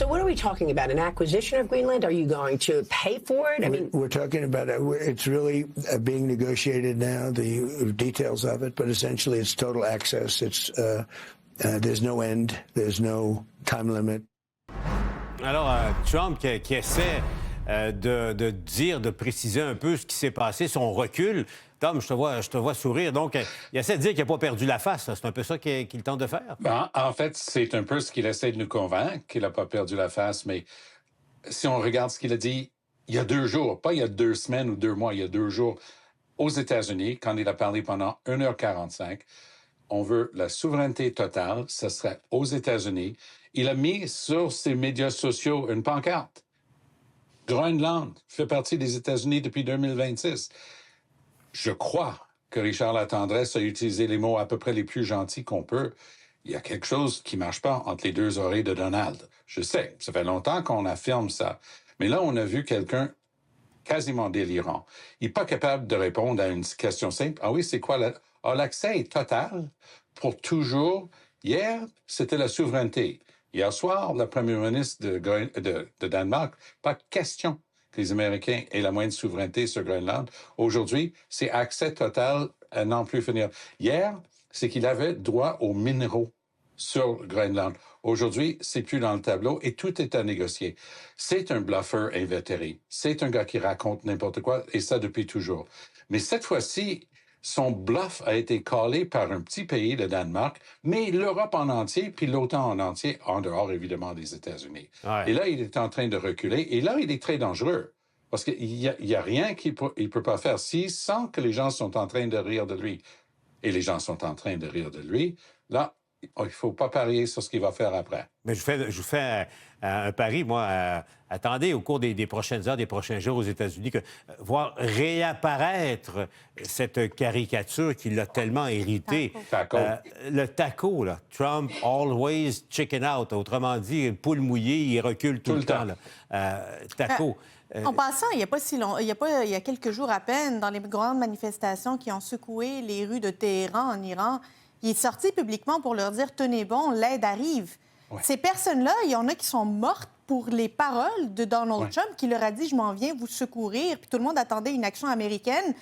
So what are we talking about? An acquisition of Greenland? Are you going to pay for it? I mean, we're talking about it's really being negotiated now, the details of it, but essentially it's total access. It's there's no end, there's no time limit. Alors, Trump qui essaie de dire, de préciser un peu ce qui s'est passé, son recul. Tom, je te vois sourire. Donc, il essaie de dire qu'il n'a pas perdu la face. C'est un peu ça qu'il tente de faire? En fait, c'est un peu ce qu'il essaie de nous convaincre, qu'il n'a pas perdu la face. Mais si on regarde ce qu'il a dit il y a 2 jours, pas il y a 2 semaines ou 2 mois, il y a 2 jours, aux États-Unis, quand il a parlé pendant 1h45, on veut la souveraineté totale, ce serait aux États-Unis. Il a mis sur ses médias sociaux une pancarte. Groenland fait partie des États-Unis depuis 2026. Je crois que Richard Latendresse a utilisé les mots à peu près les plus gentils qu'on peut. Il y a quelque chose qui ne marche pas entre les 2 oreilles de Donald. Je sais, ça fait longtemps qu'on affirme ça. Mais là, on a vu quelqu'un quasiment délirant. Il n'est pas capable de répondre à une question simple. Ah oui, c'est quoi? L'accès est total pour toujours. Hier, c'était la souveraineté. Hier soir, le premier ministre de Danemark, pas question que les Américains aient la moindre souveraineté sur Groenland. Aujourd'hui, c'est accès total à n'en plus finir. Hier, c'est qu'il avait droit aux minéraux sur Groenland. Aujourd'hui, c'est plus dans le tableau et tout est à négocier. C'est un bluffeur invétéré. C'est un gars qui raconte n'importe quoi et ça depuis toujours. Mais cette fois-ci, son bluff a été collé par un petit pays, le Danemark, mais l'Europe en entier, puis l'OTAN en entier, en dehors, évidemment, des États-Unis. Ouais. Et là, il est en train de reculer. Et là, il est très dangereux. Parce qu'il y a rien qu'il peut pas faire. S'il sent que les gens sont en train de rire de lui, et les gens sont en train de rire de lui, là, il ne faut pas parier sur ce qu'il va faire après. Mais je vous fais un pari, moi. Attendez, au cours des prochaines heures, des prochains jours aux États-Unis, voir réapparaître cette caricature qui l'a tellement hérité. Taco. Le taco, là. Trump always chicken out. Autrement dit, une poule mouillée, il recule tout le temps. Là. Taco. En passant, il y a quelques jours à peine, dans les grandes manifestations qui ont secoué les rues de Téhéran en Iran, il est sorti publiquement pour leur dire « Tenez bon, l'aide arrive ». Ouais. Ces personnes-là, il y en a qui sont mortes pour les paroles de Donald Trump qui leur a dit « Je m'en viens vous secourir », puis tout le monde attendait une action américaine.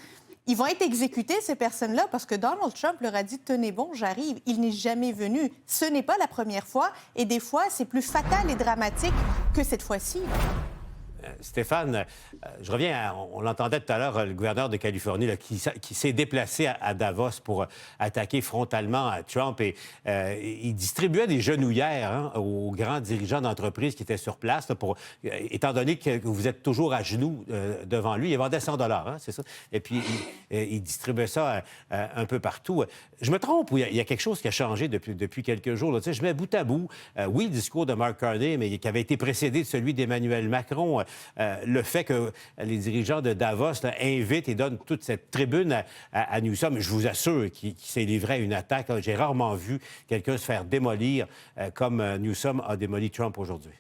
Ils vont être exécutés, ces personnes-là, parce que Donald Trump leur a dit « Tenez bon, j'arrive ». Il n'est jamais venu. Ce n'est pas la première fois, et des fois, c'est plus fatal et dramatique que cette fois-ci. Stéphane, je reviens on l'entendait tout à l'heure, le gouverneur de Californie là, qui s'est déplacé à Davos pour attaquer frontalement Trump et il distribuait des genouillères aux grands dirigeants d'entreprises qui étaient sur place, là, étant donné que vous êtes toujours à genoux devant lui. Il vendait 100 $, c'est ça? Et puis, il distribuait ça un peu partout. Je me trompe ou il y a quelque chose qui a changé depuis quelques jours? Là. Tu sais, je mets bout à bout, oui, le discours de Mark Carney, mais qui avait été précédé de celui d'Emmanuel Macron. Le fait que les dirigeants de Davos là, invitent et donnent toute cette tribune à Newsom, je vous assure qu'il s'est livré à une attaque. J'ai rarement vu quelqu'un se faire démolir comme Newsom a démoli Trump aujourd'hui.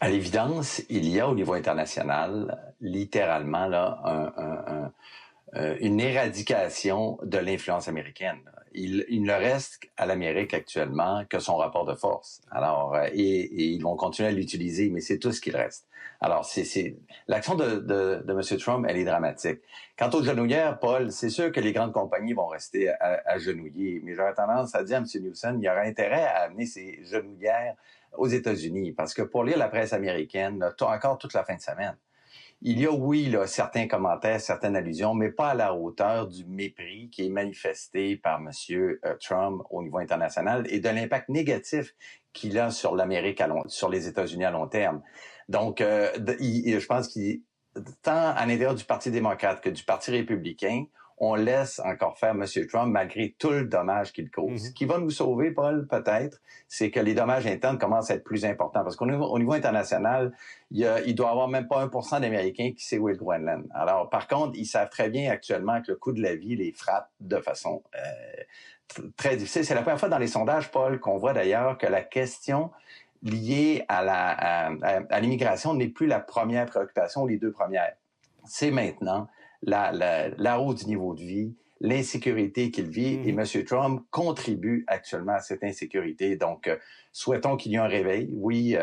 À l'évidence, il y a au niveau international, littéralement, là, une éradication de l'influence américaine. Il ne reste à l'Amérique actuellement que son rapport de force. Alors, et ils vont continuer à l'utiliser, mais c'est tout ce qu'il reste. Alors, l'action de M. Trump, elle est dramatique. Quant aux genouillères, Paul, c'est sûr que les grandes compagnies vont rester agenouillées, mais j'aurais tendance à dire à M. Newsom, il y aurait intérêt à amener ces genouillères aux États-Unis, parce que pour lire la presse américaine, encore toute la fin de semaine, il y a, oui, là, certains commentaires, certaines allusions, mais pas à la hauteur du mépris qui est manifesté par M. Trump au niveau international et de l'impact négatif qu'il a sur l'Amérique, sur les États-Unis à long terme. Donc, je pense qu'il, tant à l'intérieur du Parti démocrate que du Parti républicain, on laisse encore faire M. Trump malgré tout le dommage qu'il cause. Ce qui va nous sauver, Paul, peut-être, c'est que les dommages internes commencent à être plus importants. Parce qu'au niveau international, il doit y avoir même pas 1% d'Américains qui sait où est le Groenland. Alors, par contre, ils savent très bien actuellement que le coût de la vie les frappe de façon très difficile. C'est la première fois dans les sondages, Paul, qu'on voit d'ailleurs que la question liée à l'immigration n'est plus la première préoccupation, les deux premières. C'est maintenant la hausse du niveau de vie, l'insécurité qu'il vit. Et M. Trump contribue actuellement à cette insécurité. Donc, souhaitons qu'il y ait un réveil, oui,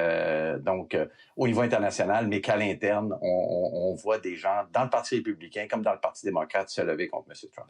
au niveau international, mais qu'à l'interne, on voit des gens dans le Parti républicain comme dans le Parti démocrate se lever contre M. Trump.